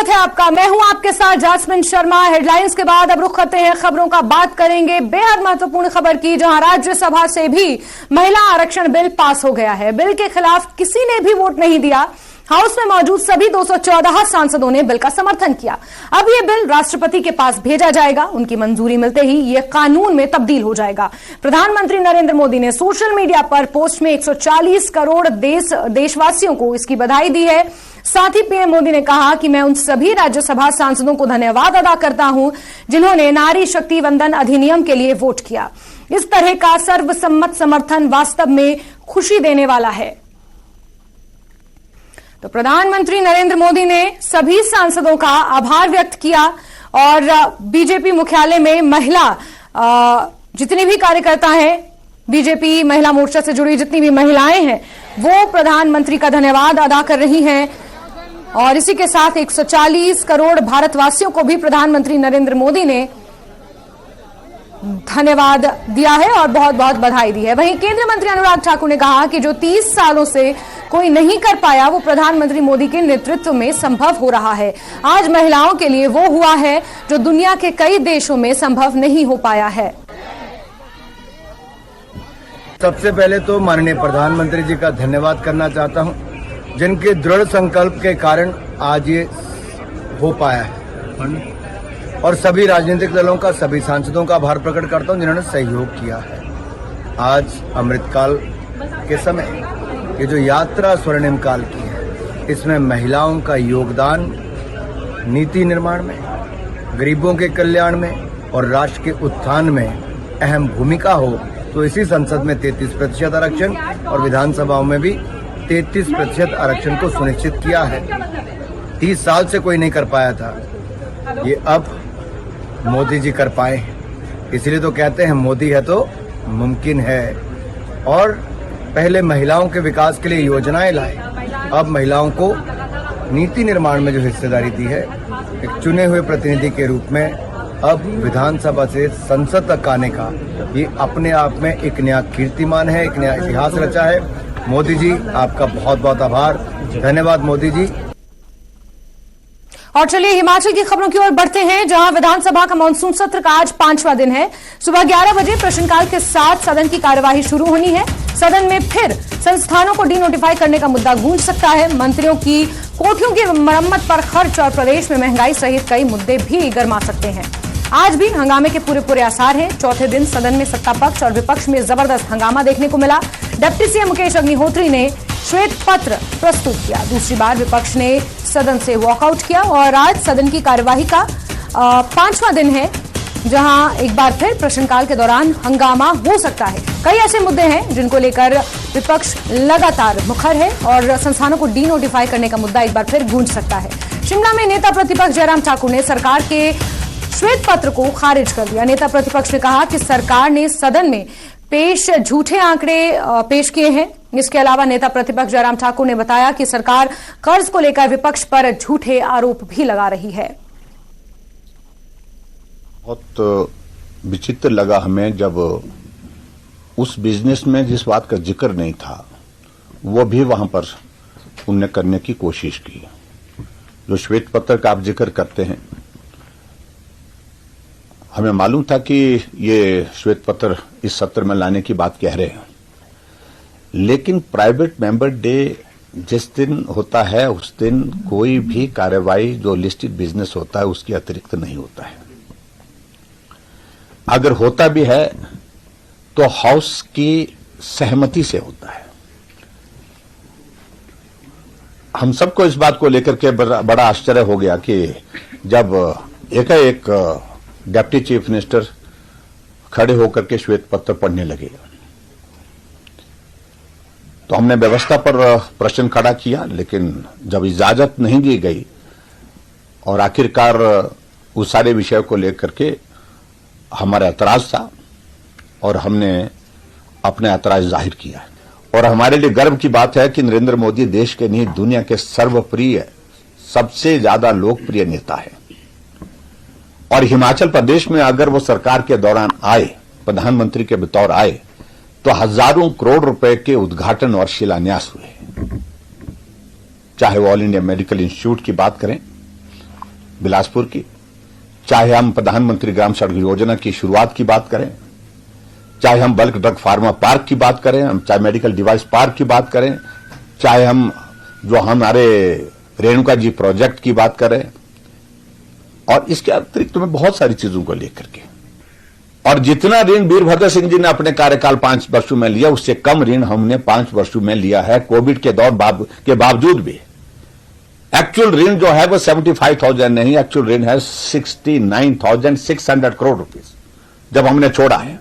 स्वागत है आपका। मैं हूं आपके साथ जास्मिन शर्मा। हेडलाइंस के बाद अब रुख करते हैं खबरों का। बात करेंगे बेहद महत्वपूर्ण खबर की, जहां राज्यसभा से भी महिला आरक्षण बिल पास हो गया है। बिल के खिलाफ किसी ने भी वोट नहीं दिया। हाउस में मौजूद सभी 214 सांसदों ने बिल का समर्थन किया। अब यह बिल राष्ट्रपति के पास भेजा जाएगा। उनकी मंजूरी मिलते ही यह कानून में तब्दील हो जाएगा। प्रधानमंत्री नरेंद्र मोदी ने सोशल मीडिया पर पोस्ट में 140 करोड़ देशवासियों को इसकी बधाई दी है। साथ ही पीएम मोदी ने कहा कि मैं उन सभी राज्यसभा सांसदों को धन्यवाद अदा करता हूं जिन्होंने नारी शक्ति वंदन अधिनियम के लिए वोट किया। इस तरह का सर्वसम्मत समर्थन वास्तव में खुशी देने वाला है। तो प्रधानमंत्री नरेंद्र मोदी ने सभी सांसदों का आभार व्यक्त किया और बीजेपी मुख्यालय में महिला जितने भी कार्यकर्ता हैं, बीजेपी महिला मोर्चा से जुड़ी जितनी भी महिलाएं हैं, वो प्रधानमंत्री का धन्यवाद अदा कर रही हैं। और इसी के साथ 140 करोड़ भारतवासियों को भी प्रधानमंत्री नरेंद्र मोदी ने धन्यवाद दिया है और बहुत बहुत बधाई दी है। वहीं केंद्रीय मंत्री अनुराग ठाकुर ने कहा कि जो 30 सालों से कोई नहीं कर पाया वो प्रधानमंत्री मोदी के नेतृत्व में संभव हो रहा है। आज महिलाओं के लिए वो हुआ है जो दुनिया के कई देशों में संभव नहीं हो पाया है। सबसे पहले तो माननीय प्रधानमंत्री जी का धन्यवाद करना चाहता हूं, जिनके दृढ़ संकल्प के कारण आज ये हो पाया है। और सभी राजनीतिक दलों का, सभी सांसदों का आभार प्रकट करता हूं जिन्होंने सहयोग किया है। आज अमृतकाल के समय ये जो यात्रा स्वर्णिम काल की है, इसमें महिलाओं का योगदान नीति निर्माण में, गरीबों के कल्याण में और राष्ट्र के उत्थान में अहम भूमिका हो, तो इसी संसद में 33% आरक्षण और विधानसभाओं में भी 33% आरक्षण को सुनिश्चित किया है। 30 साल से कोई नहीं कर पाया था, ये अब मोदी जी कर पाए। इसलिए तो कहते हैं मोदी है तो मुमकिन है। और पहले महिलाओं के विकास के लिए योजनाएं लाए, अब महिलाओं को नीति निर्माण में जो हिस्सेदारी दी है, एक चुने हुए प्रतिनिधि के रूप में अब विधानसभा से संसद तक आने का, ये अपने आप में एक नया कीर्तिमान है, एक नया इतिहास रचा है। मोदी जी आपका बहुत बहुत आभार, धन्यवाद मोदी जी। और चलिए हिमाचल की खबरों की ओर बढ़ते हैं, जहां विधानसभा का मानसून सत्र का आज 5वां दिन है। सुबह 11 बजे प्रश्नकाल के साथ सदन की कार्यवाही शुरू होनी है। सदन में फिर संस्थानों को डीनोटिफाई करने का मुद्दा गूंज सकता है। मंत्रियों की कोठियों की मरम्मत पर खर्च और प्रदेश में महंगाई सहित कई मुद्दे भी गर्मा सकते हैं। आज भी हंगामे के पूरे आसार हैं। चौथे दिन सदन में सत्ता पक्ष और विपक्ष में जबरदस्त हंगामा देखने को मिला। डिप्टी सीएम मुकेश अग्निहोत्री ने श्वेत पत्र प्रस्तुत किया। दूसरी बार विपक्ष ने सदन से वॉकआउट किया और आज सदन की कार्यवाही का 5वां दिन है, जहां एक बार फिर प्रश्नकाल के दौरान हंगामा हो सकता है। कई ऐसे मुद्दे हैं जिनको लेकर विपक्ष लगातार मुखर है और संस्थानों को डीनोटिफाई करने का मुद्दा एक बार फिर गूंज सकता है। शिमला में नेता प्रतिपक्ष जयराम ठाकुर ने सरकार के श्वेत पत्र को खारिज कर दिया। नेता प्रतिपक्ष ने कहा कि सरकार ने सदन में पेश झूठे आंकड़े पेश किए हैं। इसके अलावा नेता प्रतिपक्ष जयराम ठाकुर ने बताया कि सरकार कर्ज को लेकर विपक्ष पर झूठे आरोप भी लगा रही है। बहुत विचित्र लगा हमें जब उस बिजनेस में जिस बात का जिक्र नहीं था वो भी वहां पर उनने करने की कोशिश की। जो श्वेत पत्र का आप जिक्र करते हैं, हमें मालूम था कि ये श्वेत पत्र इस सत्र में लाने की बात कह रहे हैं, लेकिन प्राइवेट मेंबर डे जिस दिन होता है उस दिन कोई भी कार्रवाई जो लिस्टेड बिजनेस होता है उसके अतिरिक्त नहीं होता है। अगर होता भी है तो हाउस की सहमति से होता है। हम सबको इस बात को लेकर के बड़ा आश्चर्य हो गया कि जब एकाएक डिप्टी चीफ मिनिस्टर खड़े होकर के श्वेत पत्र पढ़ने लगे तो हमने व्यवस्था पर प्रश्न खड़ा किया, लेकिन जब इजाजत नहीं दी गई और आखिरकार उस सारे विषय को लेकर के हमारा ऐतराज था और हमने अपने ऐतराज जाहिर किया। और हमारे लिए गर्व की बात है कि नरेंद्र मोदी देश के नहीं दुनिया के सर्वप्रिय, सबसे ज्यादा लोकप्रिय नेता है। और हिमाचल प्रदेश में अगर वो सरकार के दौरान आए, प्रधानमंत्री के बतौर आए, तो हजारों करोड़ रुपए के उद्घाटन और शिलान्यास हुए। चाहे वो ऑल इंडिया मेडिकल इंस्टीट्यूट की बात करें, बिलासपुर की, चाहे हम प्रधानमंत्री ग्राम सड़क योजना की शुरुआत की बात करें, चाहे हम बल्क ड्रग फार्मा पार्क की बात करें, हम चाहे मेडिकल डिवाइस पार्क की बात करें, चाहे हम जो हमारे रेणुका जी प्रोजेक्ट की बात करें, और इसके अतिरिक्त में बहुत सारी चीजों को लेकर के, और जितना ऋण वीरभद्र सिंह जी ने अपने कार्यकाल 5 वर्षों में लिया, उससे कम ऋण हमने 5 वर्षों में लिया है, कोविड के दौर के बावजूद भी। एक्चुअल ऋण जो है वो 75,000 नहीं, एक्चुअल ऋण है 69,600 करोड़ रुपीस जब हमने छोड़ा है।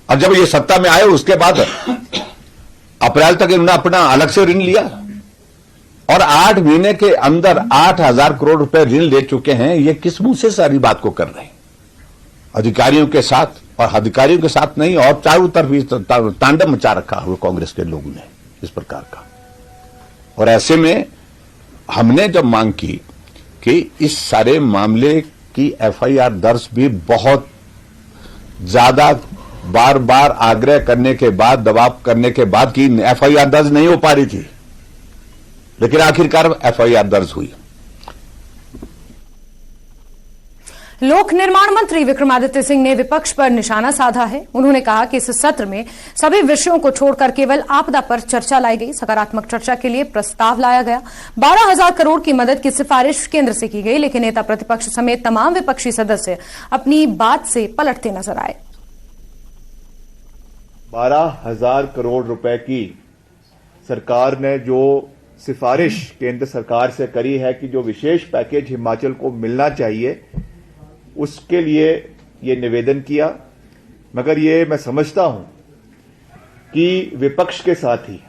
और जब ये सत्ता में आए उसके बाद अप्रैल तक इन्होंने अपना अलग से ऋण लिया और 8 महीने के अंदर 8,000 करोड़ रुपए ऋण ले चुके हैं। ये किस मुंह से सारी बात को कर रहे हैं? अधिकारियों के साथ, और अधिकारियों के साथ नहीं, और चारों तरफ भी तांडव मचा रखा हुआ कांग्रेस के लोगों ने इस प्रकार का। और ऐसे में हमने जब मांग की कि इस सारे मामले की एफआईआर दर्ज भी बहुत ज्यादा बार बार आग्रह करने के बाद, दबाव करने के बाद कि एफआईआर दर्ज नहीं हो पा रही थी, लेकिन आखिरकार एफआईआर दर्ज हुई। लोक निर्माण मंत्री विक्रमादित्य सिंह ने विपक्ष पर निशाना साधा है। उन्होंने कहा कि इस सत्र में सभी विषयों को छोड़कर केवल आपदा पर चर्चा लाई गई। सकारात्मक चर्चा के लिए प्रस्ताव लाया गया। 12,000 करोड़ की मदद की सिफारिश केंद्र से की गई, लेकिन नेता प्रतिपक्ष समेत तमाम विपक्षी सदस्य अपनी बात से पलटते नजर आए। 12,000 करोड़ रुपए की सरकार ने जो सिफारिश केंद्र सरकार से करी है कि जो विशेष पैकेज हिमाचल को मिलना चाहिए, उसके लिए ये निवेदन किया। मगर ये मैं समझता हूं कि विपक्ष के साथी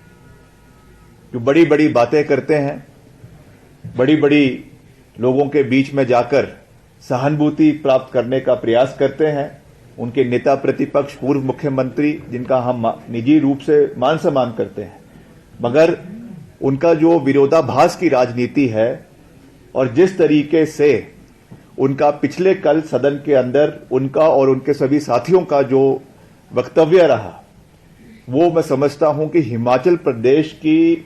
जो बड़ी बड़ी बातें करते हैं, बड़ी बड़ी लोगों के बीच में जाकर सहानुभूति प्राप्त करने का प्रयास करते हैं, उनके नेता प्रतिपक्ष पूर्व मुख्यमंत्री जिनका हम निजी रूप से मान सम्मान करते हैं, मगर उनका जो विरोधाभास की राजनीति है और जिस तरीके से उनका पिछले कल सदन के अंदर उनका और उनके सभी साथियों का जो वक्तव्य रहा, वो मैं समझता हूं कि हिमाचल प्रदेश की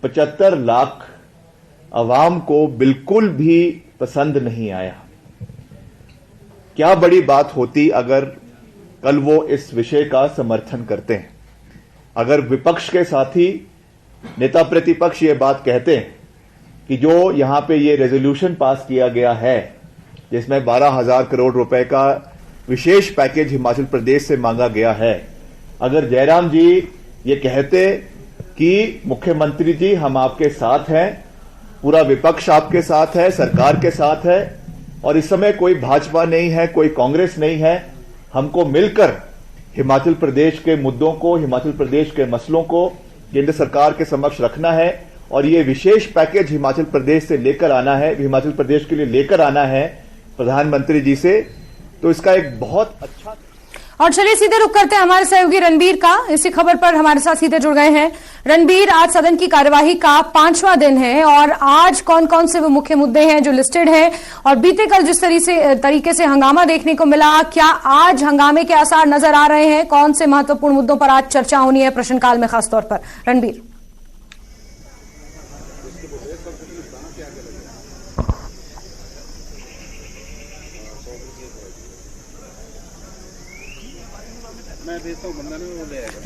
75 लाख आवाम को बिल्कुल भी पसंद नहीं आया। क्या बड़ी बात होती अगर कल वो इस विषय का समर्थन करते हैं। अगर विपक्ष के साथी नेता प्रतिपक्ष ये बात कहते हैं कि जो यहां पे ये रेजोल्यूशन पास किया गया है जिसमें 12,000 करोड़ रुपए का विशेष पैकेज हिमाचल प्रदेश से मांगा गया है, अगर जयराम जी ये कहते कि मुख्यमंत्री जी हम आपके साथ हैं, पूरा विपक्ष आपके साथ है, सरकार के साथ है, और इस समय कोई भाजपा नहीं है, कोई कांग्रेस नहीं है, हमको मिलकर हिमाचल प्रदेश के मुद्दों को, हिमाचल प्रदेश के मसलों को केंद्र सरकार के समक्ष रखना है और ये विशेष पैकेज हिमाचल प्रदेश से लेकर आना है, हिमाचल प्रदेश के लिए लेकर आना है प्रधानमंत्री जी से, तो इसका एक बहुत अच्छा। और चलिए सीधे रुक करते हैं हमारे सहयोगी रणबीर का। इसी खबर पर हमारे साथ सीधे जुड़ गए हैं रणबीर। आज सदन की कार्यवाही का 5वां दिन है और आज कौन कौन से वो मुख्य मुद्दे हैं जो लिस्टेड हैं, और बीते कल जिस तरीके से हंगामा देखने को मिला, क्या आज हंगामे के आसार नजर आ रहे हैं? कौन से महत्वपूर्ण मुद्दों पर आज चर्चा होनी है प्रश्नकाल में खासतौर पर? रणबीर।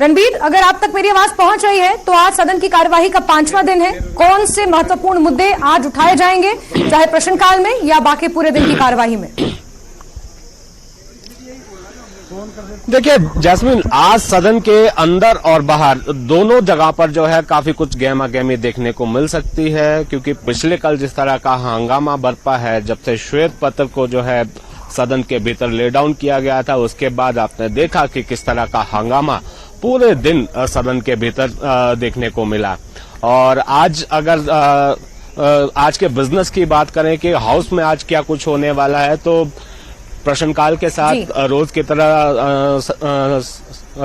रणबीर, अगर आप तक मेरी आवाज पहुंच रही है तो आज सदन की कार्यवाही का 5वां दिन है। कौन से महत्वपूर्ण मुद्दे आज उठाए जाएंगे, चाहे प्रश्नकाल में या बाकी पूरे दिन की कार्यवाही में? देखिए जैस्मिन, आज सदन के अंदर और बाहर दोनों जगह पर जो है काफी कुछ गहमा गहमी देखने को मिल सकती है, क्योंकि पिछले कल जिस तरह का हंगामा बरपा है जब से श्वेत पत्र को जो है सदन के भीतर ले डाउन किया गया था, उसके बाद आपने देखा कि किस तरह का हंगामा पूरे दिन सदन के भीतर देखने को मिला। और आज अगर आज के बिजनेस की बात करें कि हाउस में आज क्या कुछ होने वाला है, तो प्रश्नकाल के साथ रोज की तरह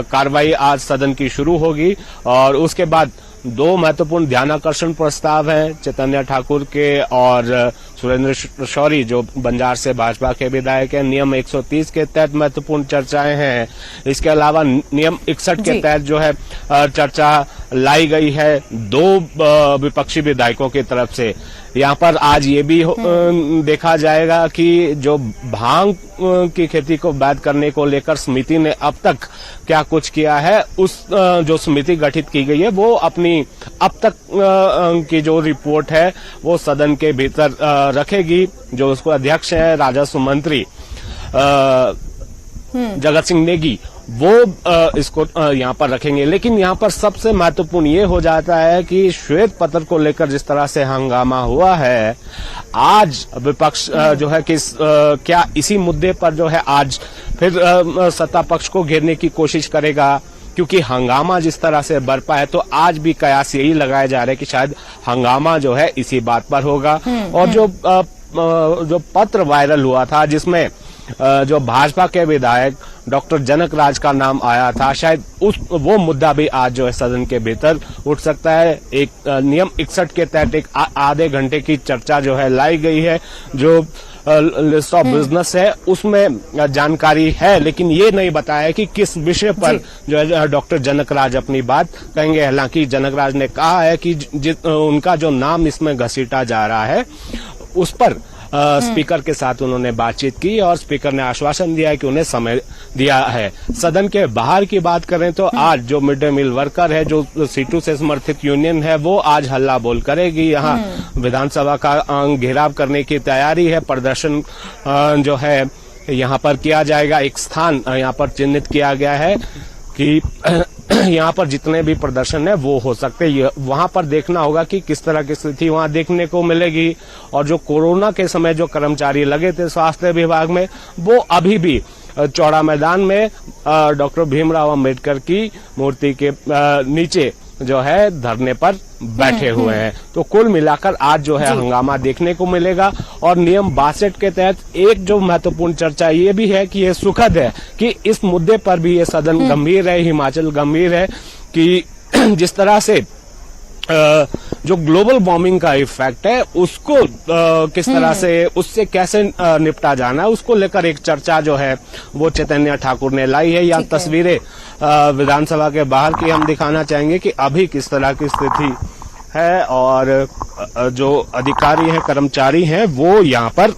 कार्रवाई आज सदन की शुरू होगी और उसके बाद 2 महत्वपूर्ण ध्यानाकर्षण प्रस्ताव हैं चैतन्य ठाकुर के और सुरेंद्र शौरी जो बंजार से भाजपा के विधायक हैं। नियम 130 के तहत महत्वपूर्ण चर्चाएं हैं। इसके अलावा नियम 61 के तहत जो है चर्चा लाई गई है दो विपक्षी विधायकों की तरफ से। यहाँ पर आज ये भी देखा जाएगा कि जो भांग की खेती को वैध करने को लेकर समिति ने अब तक क्या कुछ किया है, उस जो समिति गठित की गई है वो अपनी अब तक की जो रिपोर्ट है वो सदन के भीतर रखेगी। जो उसको अध्यक्ष है राजस्व मंत्री जगत सिंह नेगी, वो इसको यहाँ पर रखेंगे। लेकिन यहाँ पर सबसे महत्वपूर्ण ये हो जाता है कि श्वेत पत्र को लेकर जिस तरह से हंगामा हुआ है, आज विपक्ष जो है कि क्या इसी मुद्दे पर जो है आज फिर सत्ता पक्ष को घेरने की कोशिश करेगा, क्योंकि हंगामा जिस तरह से बरपा है तो आज भी कयास यही लगाया जा रहा है कि शायद हंगामा जो है इसी बात पर होगा। और जो पत्र वायरल हुआ था जिसमें जो भाजपा के विधायक डॉक्टर जनक राज का नाम आया था, शायद वो मुद्दा भी आज जो है सदन के भीतर उठ सकता है। एक नियम 61 के तहत एक आधे घंटे की चर्चा जो है लाई गई है। जो लिस्ट ऑफ बिजनेस है उसमें जानकारी है, लेकिन ये नहीं बताया कि किस विषय पर जो है डॉक्टर जनक राज अपनी बात कहेंगे। हालांकि जनक राज ने कहा है कि उनका जो नाम इसमें घसीटा जा रहा है उस पर स्पीकर के साथ उन्होंने बातचीत की और स्पीकर ने आश्वासन दिया है कि उन्हें समय दिया है। सदन के बाहर की बात करें तो आज जो मिड डे मील वर्कर है, जो सीटू से समर्थित यूनियन है, वो आज हल्ला बोल करेगी। यहाँ विधानसभा का घेराव करने की तैयारी है। प्रदर्शन जो है यहाँ पर किया जाएगा। एक स्थान यहाँ पर चिन्हित किया गया है कि यहाँ पर जितने भी प्रदर्शन है वो हो सकते हैं। वहां पर देखना होगा कि किस तरह की स्थिति वहां देखने को मिलेगी। और जो कोरोना के समय जो कर्मचारी लगे थे स्वास्थ्य विभाग में, वो अभी भी चौड़ा मैदान में डॉक्टर भीमराव अंबेडकर की मूर्ति के नीचे जो है धरने पर बैठे हुए हैं। तो कुल मिलाकर आज जो है हंगामा देखने को मिलेगा। और नियम 62 के तहत एक जो महत्वपूर्ण चर्चा ये भी है कि ये सुखद है कि इस मुद्दे पर भी ये सदन गंभीर है, हिमाचल गंभीर है कि जिस तरह से जो ग्लोबल वार्मिंग का इफेक्ट है उसको किस तरह से उससे कैसे निपटा जाना है, उसको लेकर एक चर्चा जो है वो चैतन्य ठाकुर ने लाई है। या तस्वीरें विधानसभा के बाहर की हम दिखाना चाहेंगे कि अभी किस तरह की स्थिति है और जो अधिकारी हैं, कर्मचारी हैं, वो यहाँ पर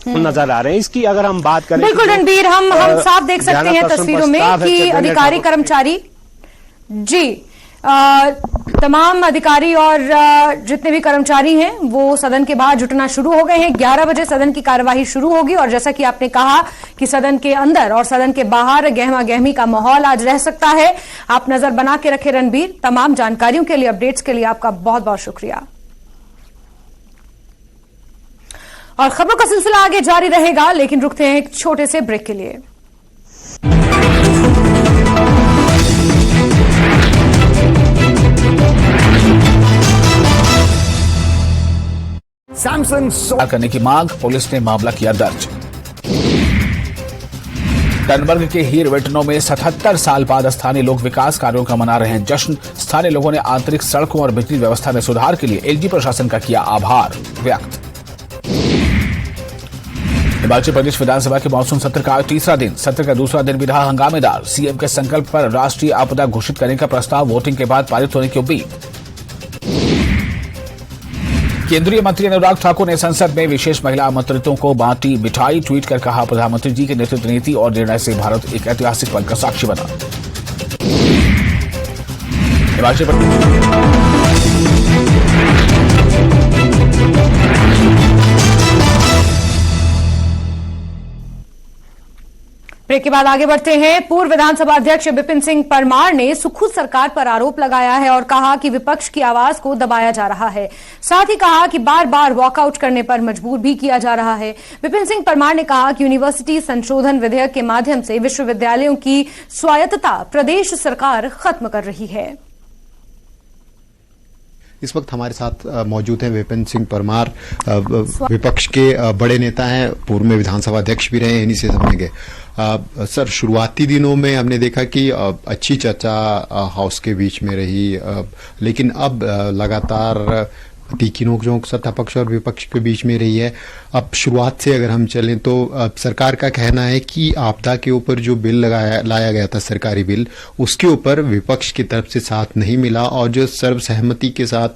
नजर आ रहे हैं। इसकी अगर हम बात करें, बिल्कुल रणबीर, हम साफ देख सकते हैं तस्वीरों में कि अधिकारी कर्मचारी तमाम अधिकारी और जितने भी कर्मचारी हैं वो सदन के बाहर जुटना शुरू हो गए हैं। 11 बजे सदन की कार्यवाही शुरू होगी और जैसा कि आपने कहा कि सदन के अंदर और सदन के बाहर गहमा गहमी का माहौल आज रह सकता है। आप नजर बना के रखें रणबीर। तमाम जानकारियों के लिए, अपडेट्स के लिए आपका बहुत बहुत शुक्रिया। और खबरों का सिलसिला आगे जारी रहेगा, लेकिन रुकते हैं एक छोटे से ब्रेक के लिए। सैमसंग करने की मांग, पुलिस ने मामला किया दर्ज। टनबर्ग के हीरवेटनों में 77 साल बाद स्थानीय लोग विकास कार्यों का मना रहे हैं जश्न। स्थानीय लोगों ने आंतरिक सड़कों और बिजली व्यवस्था में सुधार के लिए एलजी प्रशासन का किया आभार व्यक्त। हिमाचल प्रदेश विधानसभा के मानसून सत्र का तीसरा दिन, सत्र का दूसरा दिन भी रहा हंगामेदार। सीएम के संकल्प पर राष्ट्रीय आपदा घोषित करने का प्रस्ताव वोटिंग के बाद पारित होने की उम्मीद। केंद्रीय मंत्री अनुराग ठाकुर ने संसद में विशेष महिला आमंत्रितों को बांटी मिठाई। ट्वीट कर कहा, प्रधानमंत्री जी के नेतृत्व, नीति और निर्णय से भारत एक ऐतिहासिक पल का साक्षी बना। हिमाचल ब्रेक के बाद आगे बढ़ते हैं। पूर्व विधानसभा अध्यक्ष विपिन सिंह परमार ने सुक्खू सरकार पर आरोप लगाया है और कहा कि विपक्ष की आवाज को दबाया जा रहा है। साथ ही कहा कि बार बार वॉकआउट करने पर मजबूर भी किया जा रहा है। विपिन सिंह परमार ने कहा कि यूनिवर्सिटी संशोधन विधेयक के माध्यम से विश्वविद्यालयों की स्वायत्तता प्रदेश सरकार खत्म कर रही है। इस वक्त हमारे साथ मौजूद हैं विपिन सिंह परमार, विपक्ष के बड़े नेता हैं, पूर्व में विधानसभा अध्यक्ष भी रहे, इन्हीं से समझेंगे। सर, शुरुआती दिनों में हमने देखा कि अच्छी चर्चा हाउस के बीच में रही, लेकिन अब लगातार तीखी नोकझोंक सत्ता पक्ष और विपक्ष के बीच में रही है। अब शुरुआत से अगर हम चलें तो सरकार का कहना है कि आपदा के ऊपर जो बिल लाया गया था, सरकारी बिल, उसके ऊपर विपक्ष की तरफ से साथ नहीं मिला और जो सर्वसहमति के साथ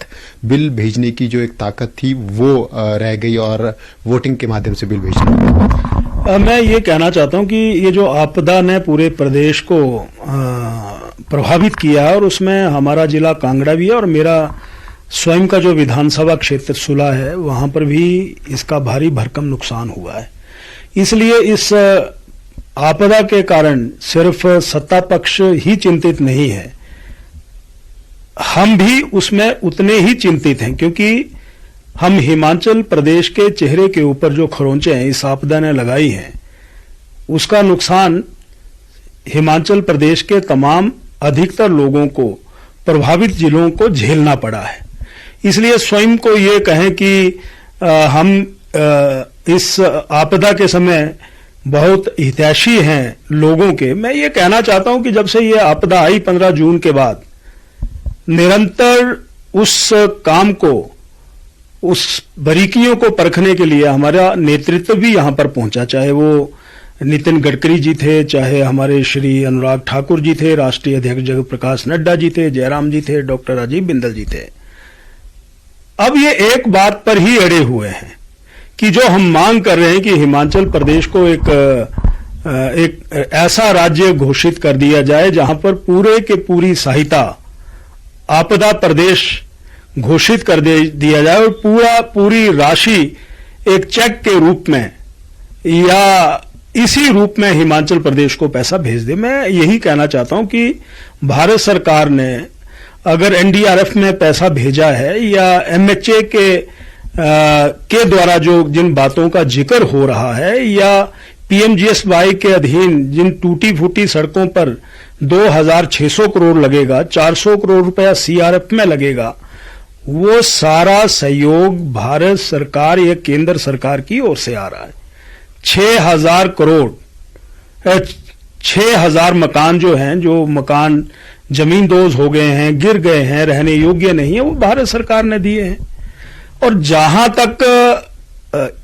बिल भेजने की जो एक ताकत थी वो रह गई और वोटिंग के माध्यम से बिल भेजना पड़ा। मैं ये कहना चाहता हूं कि ये जो आपदा ने पूरे प्रदेश को प्रभावित किया और उसमें हमारा जिला कांगड़ा भी है और मेरा स्वयं का जो विधानसभा क्षेत्र सुला है वहां पर भी इसका भारी भरकम नुकसान हुआ है। इसलिए इस आपदा के कारण सिर्फ सत्ता पक्ष ही चिंतित नहीं है, हम भी उसमें उतने ही चिंतित हैं, क्योंकि हम हिमाचल प्रदेश के चेहरे के ऊपर जो खरोंचे हैं इस आपदा ने लगाई हैं, उसका नुकसान हिमाचल प्रदेश के तमाम अधिकतर लोगों को, प्रभावित जिलों को झेलना पड़ा है। इसलिए स्वयं को ये कहें कि हम इस आपदा के समय बहुत हितैषी हैं लोगों के, मैं ये कहना चाहता हूं कि जब से ये आपदा आई 15 जून के बाद निरंतर उस काम को, उस बारीकियों को परखने के लिए हमारा नेतृत्व भी यहां पर पहुंचा, चाहे वो नितिन गडकरी जी थे, चाहे हमारे श्री अनुराग ठाकुर जी थे, राष्ट्रीय अध्यक्ष जगत प्रकाश नड्डा जी थे, जयराम जी थे, डॉक्टर राजीव बिंदल जी थे। अब ये एक बात पर ही अड़े हुए हैं कि जो हम मांग कर रहे हैं कि हिमाचल प्रदेश को एक ऐसा राज्य घोषित कर दिया जाए जहां पर पूरे के पूरी सहायता आपदा प्रदेश घोषित कर दिया जाए और पूरी राशि एक चेक के रूप में या इसी रूप में हिमाचल प्रदेश को पैसा भेज दे। मैं यही कहना चाहता हूं कि भारत सरकार ने अगर एनडीआरएफ में पैसा भेजा है या एमएचए के द्वारा जो जिन बातों का जिक्र हो रहा है या पीएमजीएसवाई के अधीन जिन टूटी फूटी सड़कों पर 2600 करोड़ लगेगा, 400 करोड़ रुपया सीआरएफ में लगेगा, वो सारा सहयोग भारत सरकार या केंद्र सरकार की ओर से आ रहा है। 6000 करोड़, 6000 मकान जो हैं, जो मकान जमींदोज हो गए हैं, गिर गए हैं, रहने योग्य नहीं है, वो भारत सरकार ने दिए हैं। और जहां तक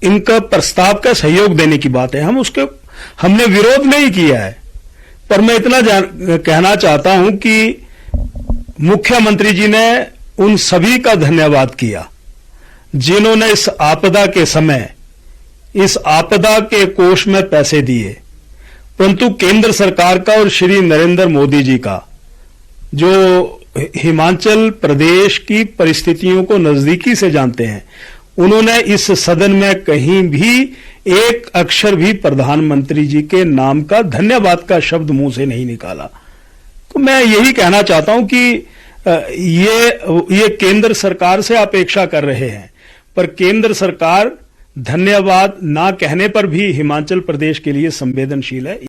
इनका प्रस्ताव का सहयोग देने की बात है, हमने विरोध नहीं किया है, पर मैं इतना कहना चाहता हूं कि मुख्यमंत्री जी ने उन सभी का धन्यवाद किया जिन्होंने इस आपदा के समय इस आपदा के कोष में पैसे दिए, परंतु केंद्र सरकार का और श्री नरेंद्र मोदी जी का, जो हिमाचल प्रदेश की परिस्थितियों को नजदीकी से जानते हैं, उन्होंने इस सदन में कहीं भी एक अक्षर भी प्रधानमंत्री जी के नाम का धन्यवाद का शब्द मुंह से नहीं निकाला। तो मैं यही कहना चाहता हूं कि ये केंद्र सरकार से अपेक्षा कर रहे हैं, पर केंद्र सरकार धन्यवाद ना कहने पर भी हिमाचल प्रदेश के लिए संवेदनशील है।